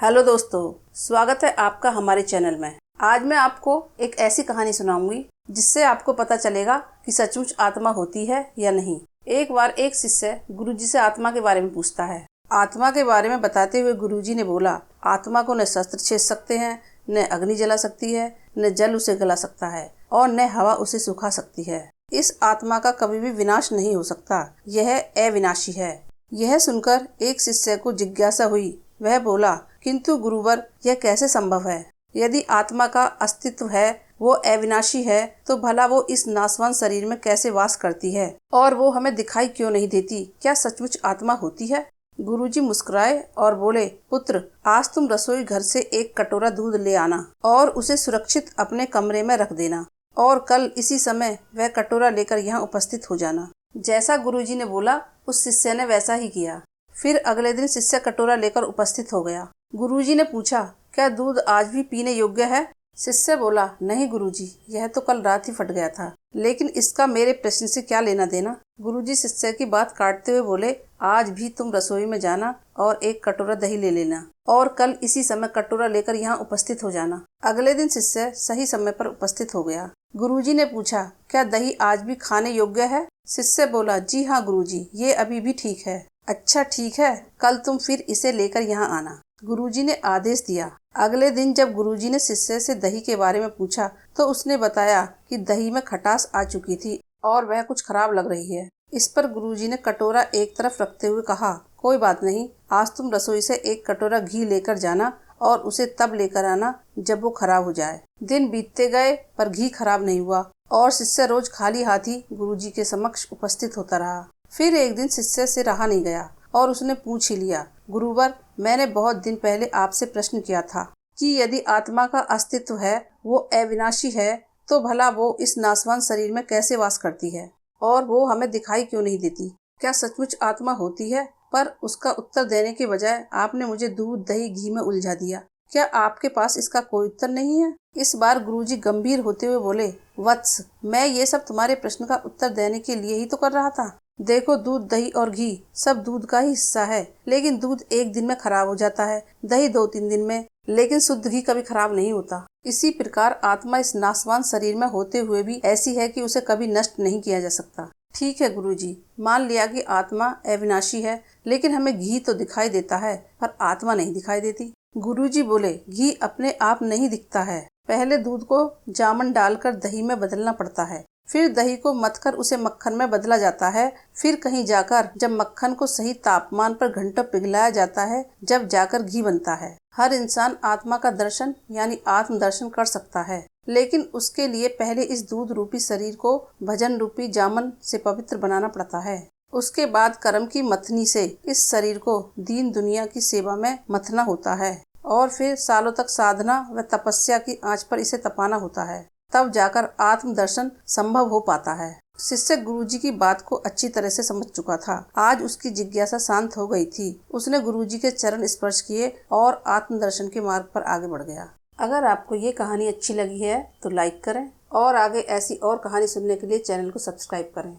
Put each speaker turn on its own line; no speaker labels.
Hello दोस्तों, स्वागत है आपका हमारे चैनल में। आज मैं आपको एक ऐसी कहानी सुनाऊंगी जिससे आपको पता चलेगा कि सचमुच आत्मा होती है या नहीं। एक बार एक शिष्य गुरुजी से आत्मा के बारे में पूछता है। आत्मा के बारे में बताते हुए गुरुजी ने बोला, आत्मा को न शस्त्र छेद सकते हैं, न अग्नि जला सकती है, न जल उसे गला सकता है और न हवा उसे सुखा सकती है। इस आत्मा का कभी भी विनाश नहीं हो सकता, यह अविनाशी है। यह सुनकर एक शिष्य को जिज्ञासा हुई। वह बोला, किंतु गुरुवर, यह कैसे संभव है? यदि आत्मा का अस्तित्व है, वो अविनाशी है, तो भला वो इस नाशवान शरीर में कैसे वास करती है और वो हमें दिखाई क्यों नहीं देती? क्या सचमुच आत्मा होती है? गुरुजी मुस्कुराए और बोले, पुत्र, आज तुम रसोई घर से एक कटोरा दूध ले आना और उसे सुरक्षित अपने कमरे में रख देना और कल इसी समय वह कटोरा लेकर यहाँ उपस्थित हो जाना। जैसा गुरुजी ने बोला, उस शिष्य ने वैसा ही किया। फिर अगले दिन शिष्य कटोरा लेकर उपस्थित हो गया। गुरुजी ने पूछा, क्या दूध आज भी पीने योग्य है? शिष्य बोला, नहीं गुरुजी, यह तो कल रात ही फट गया था, लेकिन इसका मेरे प्रश्न से क्या लेना देना? गुरुजी शिष्य की बात काटते हुए बोले, आज भी तुम रसोई में जाना और एक कटोरा दही ले लेना और कल इसी समय कटोरा लेकर यहाँ उपस्थित हो जाना। अगले दिन शिष्य सही समय पर उपस्थित हो गया। गुरुजी ने पूछा, क्या दही आज भी खाने योग्य है? शिष्य बोला, जी हाँ गुरुजी, ये अभी भी ठीक है। अच्छा ठीक है, कल तुम फिर इसे लेकर यहाँ आना, गुरुजी ने आदेश दिया। अगले दिन जब गुरुजी ने शिष्य से दही के बारे में पूछा तो उसने बताया कि दही में खटास आ चुकी थी और वह कुछ खराब लग रही है। इस पर गुरुजी ने कटोरा एक तरफ रखते हुए कहा, कोई बात नहीं, आज तुम रसोई से एक कटोरा घी लेकर जाना और उसे तब लेकर आना जब वो खराब हो जाए। दिन बीतते गए पर घी खराब नहीं हुआ और शिष्य रोज खाली हाथी गुरुजी के समक्ष उपस्थित होता रहा। फिर एक दिन शिष्य से रहा नहीं गया और उसने पूछ ही लिया, गुरुवर, मैंने बहुत दिन पहले आपसे प्रश्न किया था कि यदि आत्मा का अस्तित्व है, वो अविनाशी है, तो भला वो इस नाशवान शरीर में कैसे वास करती है और वो हमें दिखाई क्यों नहीं देती? क्या सचमुच आत्मा होती है? पर उसका उत्तर देने के बजाय आपने मुझे दूध, दही, घी में उलझा दिया। क्या आपके पास इसका कोई उत्तर नहीं है? इस बार गुरुजी गंभीर होते हुए बोले, वत्स, मैं ये सब तुम्हारे प्रश्न का उत्तर देने के लिए ही तो कर रहा था। देखो, दूध, दही और घी सब दूध का ही हिस्सा है, लेकिन दूध एक दिन में खराब हो जाता है, दही 2-3 दिन में, लेकिन शुद्ध घी कभी खराब नहीं होता। इसी प्रकार आत्मा इस नाशवान शरीर में होते हुए भी ऐसी है कि उसे कभी नष्ट नहीं किया जा सकता। ठीक है गुरुजी, मान लिया कि आत्मा अविनाशी है, लेकिन हमें घी तो दिखाई देता है पर आत्मा नहीं दिखाई देती। गुरुजी बोले, घी अपने आप नहीं दिखता है, पहले दूध को जामन डालकर दही में बदलना पड़ता है, फिर दही को मथकर उसे मक्खन में बदला जाता है, फिर कहीं जाकर जब मक्खन को सही तापमान पर घंटों पिघलाया जाता है, जब जाकर घी बनता है। हर इंसान आत्मा का दर्शन यानी आत्म दर्शन कर सकता है, लेकिन उसके लिए पहले इस दूध रूपी शरीर को भजन रूपी जामन से पवित्र बनाना पड़ता है। उसके बाद कर्म की मथनी से इस शरीर को दीन दुनिया की सेवा में मथना होता है और फिर सालों तक साधना व तपस्या की आंच पर इसे तपाना होता है, तब जाकर आत्म दर्शन संभव हो पाता है। शिष्य गुरुजी की बात को अच्छी तरह से समझ चुका था। आज उसकी जिज्ञासा शांत हो गई थी। उसने गुरुजी के चरण स्पर्श किए और आत्म दर्शन के मार्ग पर आगे बढ़ गया। अगर आपको ये कहानी अच्छी लगी है तो लाइक करें और आगे ऐसी और कहानी सुनने के लिए चैनल को सब्सक्राइब करें।